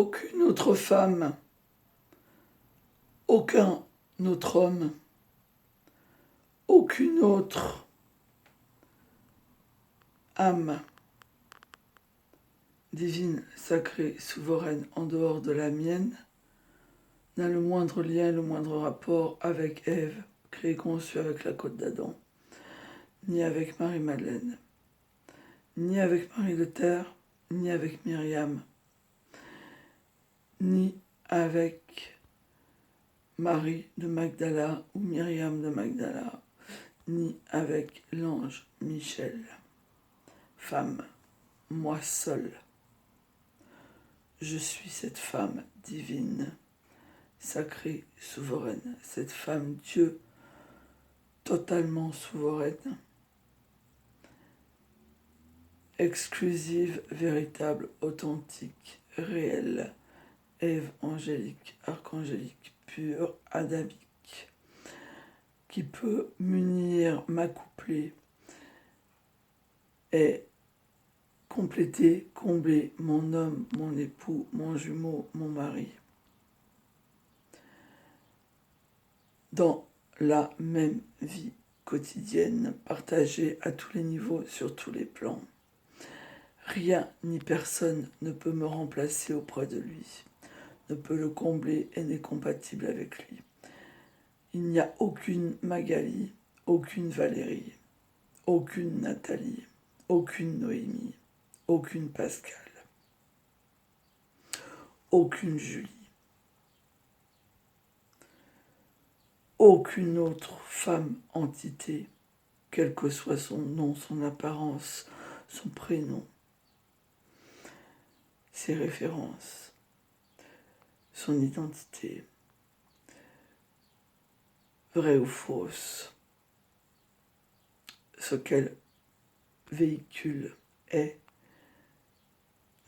Aucune autre femme, aucun autre homme, aucune autre âme divine, sacrée, souveraine, en dehors de la mienne, n'a le moindre lien, le moindre rapport avec Ève, créée conçue avec la côte d'Adam, ni avec Marie-Madeleine, ni avec Marie de Terre, ni avec Myriam, ni avec Marie de Magdala ou Myriam de Magdala, ni avec l'ange Michel. Femme, moi seule, je suis cette femme divine, sacrée, souveraine, cette femme Dieu, totalement souveraine, exclusive, véritable, authentique, réelle, Ève angélique, archangélique, pure, adamique, qui peut m'unir, m'accoupler et compléter, combler mon homme, mon époux, mon jumeau, mon mari, dans la même vie quotidienne, partagée à tous les niveaux, sur tous les plans. Rien ni personne ne peut me remplacer auprès de lui, ne peut le combler et n'est compatible avec lui. Il n'y a aucune Magali, aucune Valérie, aucune Nathalie, aucune Noémie, aucune Pascale, aucune Julie, aucune autre femme entité, quel que soit son nom, son apparence, son prénom, ses références, son identité, vraie ou fausse, ce qu'elle véhicule est,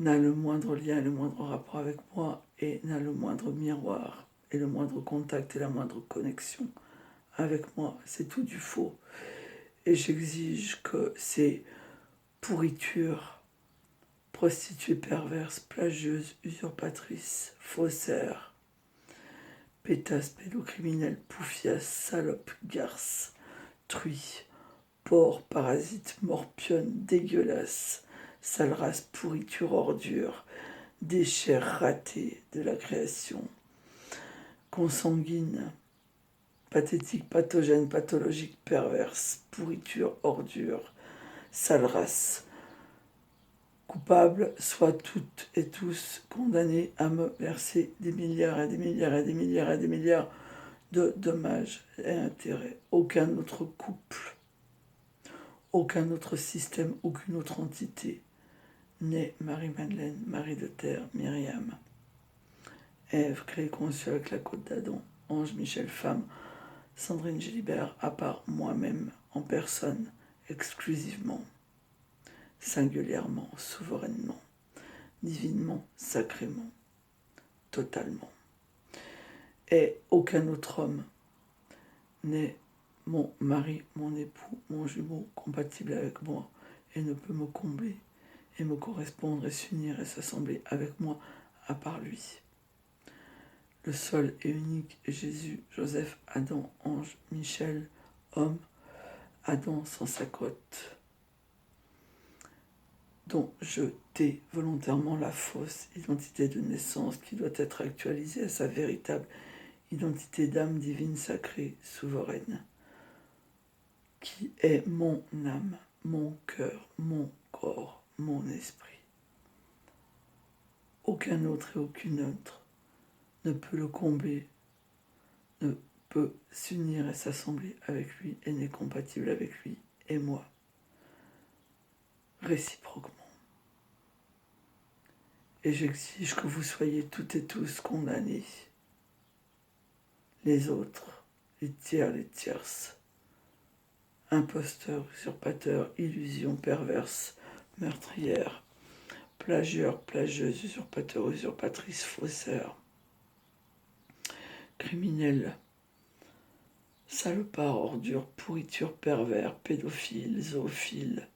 n'a le moindre lien, le moindre rapport avec moi et n'a le moindre miroir et le moindre contact et la moindre connexion avec moi. C'est tout du faux. Et j'exige que ces pourritures, prostituées perverses, plagieuses, usurpatrices, faussaires, pétasses, pédocriminels, poufias, salopes, garces, truies, porcs, parasites, morpionnes, dégueulasses, sale race, pourriture, ordure, déchets ratés de la création, consanguine, pathétique, pathogène, pathologique, perverse, pourriture, ordure, sale race, coupables, soient toutes et tous condamnés à me verser des milliards et des milliards et des milliards et des milliards de dommages et intérêts. Aucun autre couple, aucun autre système, aucune autre entité n'est Marie-Madeleine, Marie de Terre, Myriam, Ève, créée conçue avec la côte d'Adam, Ange Michel, femme, Sandrine Gilibert, à part moi-même, en personne, exclusivement, singulièrement, souverainement, divinement, sacrément, totalement. Et aucun autre homme n'est mon mari, mon époux, mon jumeau, compatible avec moi, et ne peut me combler, et me correspondre, et s'unir, et s'assembler avec moi, à part lui. Le seul et unique Jésus, Joseph, Adam, ange, Michel, homme, Adam sans sa côte, dont je tais volontairement la fausse identité de naissance qui doit être actualisée à sa véritable identité d'âme divine sacrée, souveraine, qui est mon âme, mon cœur, mon corps, mon esprit. Aucun autre et aucune autre ne peut le combler, ne peut s'unir et s'assembler avec lui et n'est compatible avec lui et moi, réciproquement. Et j'exige que vous soyez toutes et tous condamnés, les autres, les tiers, les tierces, imposteurs, usurpateurs, illusions perverses, meurtrières, plagieurs, plagieuses, usurpateurs, usurpatrices, faussaires, criminels, salopards, ordures, pourritures, pervers, pédophiles, zoophiles,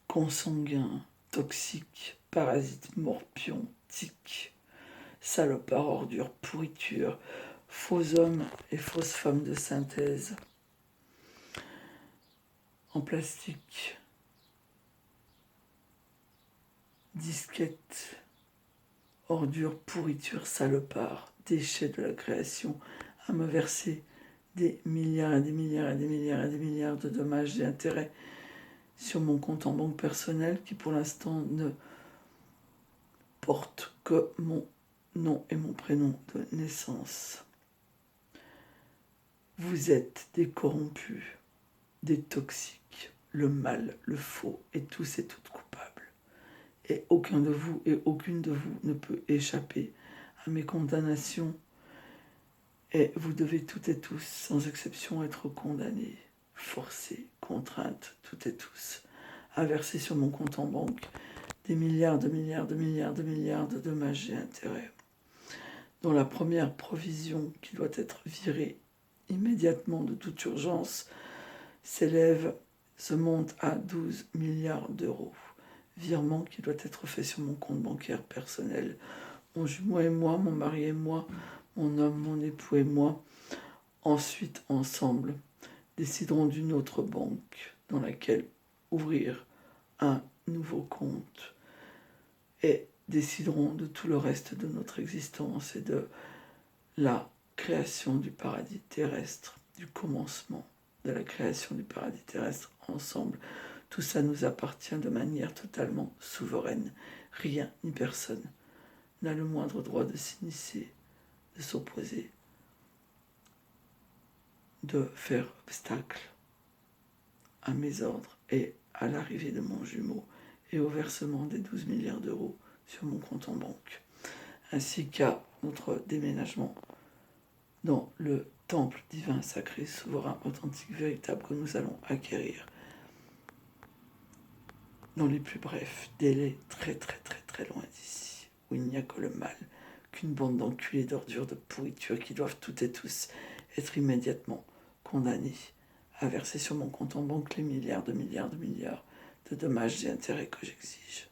consanguins, toxiques, parasites, morpions, tiques, salopards, ordures, pourriture, faux hommes et fausses femmes de synthèse, en plastique, disquettes, ordures, pourriture, salopards, déchets de la création, à me verser des milliards et des milliards et des milliards et des milliards de dommages et intérêts sur mon compte en banque personnel qui pour l'instant ne porte que mon nom et mon prénom de naissance. Vous êtes des corrompus, des toxiques, le mal, le faux et tous et toutes coupables. Et aucun de vous et aucune de vous ne peut échapper à mes condamnations. Et vous devez toutes et tous, sans exception, être condamnés, forcés, contraintes, toutes et tous, à verser sur mon compte en banque des milliards de milliards de milliards de milliards de dommages et intérêts, dont la première provision qui doit être virée immédiatement de toute urgence se monte à 12 milliards d'euros. Virement qui doit être fait sur mon compte bancaire personnel. Mon jumeau et moi, mon mari et moi, mon homme, mon époux et moi, ensuite ensemble, déciderons d'une autre banque dans laquelle ouvrir un nouveau compte et déciderons de tout le reste de notre existence et de la création du paradis terrestre, du commencement de la création du paradis terrestre ensemble. Tout ça nous appartient de manière totalement souveraine. Rien ni personne n'a le moindre droit de s'initier, de s'opposer, de faire obstacle à mes ordres et à l'arrivée de mon jumeau et au versement des 12 milliards d'euros sur mon compte en banque, ainsi qu'à notre déménagement dans le temple divin, sacré, souverain, authentique, véritable que nous allons acquérir dans les plus brefs délais, très très très très loin d'ici, où il n'y a que le mal, qu'une bande d'enculés, d'ordures, de pourriture qui doivent toutes et tous être immédiatement condamnés à verser sur mon compte en banque les milliards de milliards de milliards de dommages et intérêts que j'exige.